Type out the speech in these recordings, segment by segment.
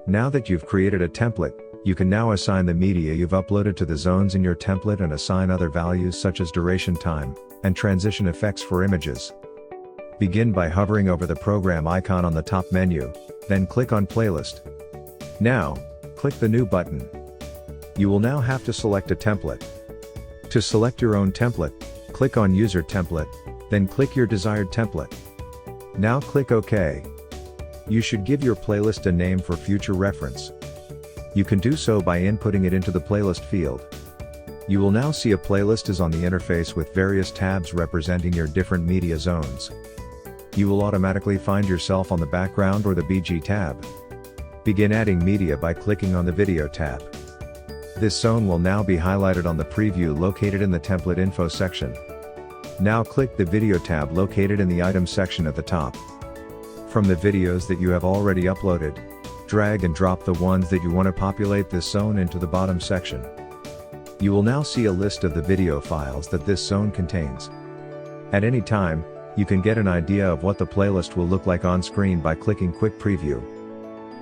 Now that you've created a template, you can now assign the media you've uploaded to the zones in your template and assign other values such as duration time, and transition effects for images. Begin by hovering over the program icon on the top menu, then click on Playlist. Now, click the New button. You will now have to select a template. To select your own template, click on User Template, then click your desired template. Now click OK. You should give your playlist a name for future reference. You can do so by inputting it into the playlist field. You will now see a playlist is on the interface with various tabs representing your different media zones. You will automatically find yourself on the background or the BG tab. Begin adding media by clicking on the Video tab. This zone will now be highlighted on the preview located in the Template Info section. Now click the Video tab located in the Items section at the top. From the videos that you have already uploaded, drag and drop the ones that you want to populate this zone into the bottom section. You will now see a list of the video files that this zone contains. At any time, you can get an idea of what the playlist will look like on screen by clicking Quick Preview.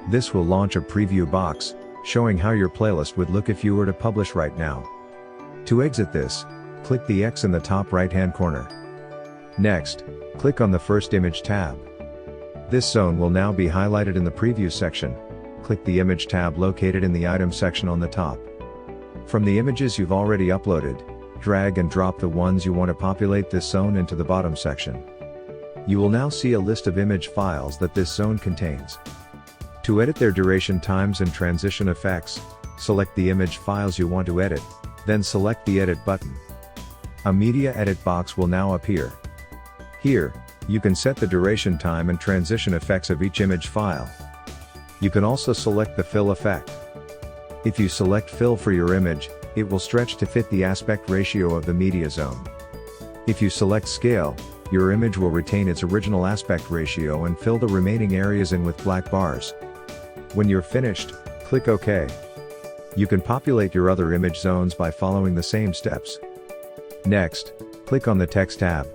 This will launch a preview box, showing how your playlist would look if you were to publish right now. To exit this, click the X in the top right-hand corner. Next, click on the First Image tab. This zone will now be highlighted in the Preview section. Click the Image tab located in the Items section on the top. From the images you've already uploaded, drag and drop the ones you want to populate this zone into the bottom section. You will now see a list of image files that this zone contains. To edit their duration times and transition effects, select the image files you want to edit, then select the Edit button. A Media Edit box will now appear. Here, you can set the duration time and transition effects of each image file. You can also select the Fill effect. If you select Fill for your image, it will stretch to fit the aspect ratio of the media zone. If you select Scale, your image will retain its original aspect ratio and fill the remaining areas in with black bars. When you're finished, click OK. You can populate your other image zones by following the same steps. Next, click on the Text tab.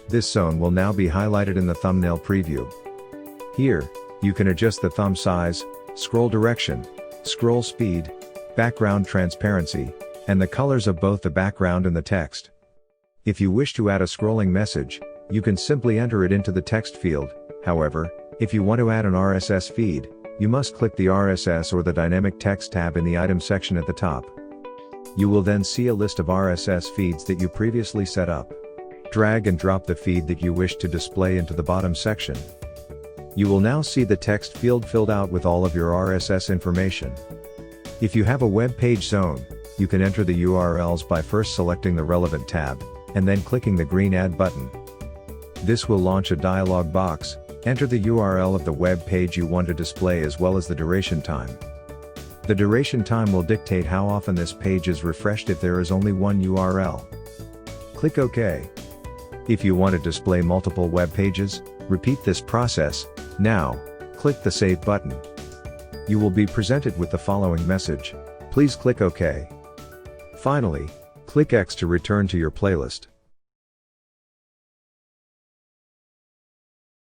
This zone will now be highlighted in the thumbnail preview. Here, you can adjust the thumb size, scroll direction, scroll speed, background transparency, and the colors of both the background and the text. If you wish to add a scrolling message, you can simply enter it into the text field. However, if you want to add an RSS feed, you must click the RSS or the Dynamic Text tab in the Items section at the top. You will then see a list of RSS feeds that you previously set up. Drag and drop the feed that you wish to display into the bottom section. You will now see the text field filled out with all of your RSS information. If you have a web page zone, you can enter the URLs by first selecting the relevant tab, and then clicking the green Add button. This will launch a dialog box. Enter the URL of the web page you want to display as well as the duration time. The duration time will dictate how often this page is refreshed if there is only one URL. Click OK. If you want to display multiple web pages, repeat this process. Now, click the Save button. You will be presented with the following message. Please click OK. Finally, click X to return to your playlist.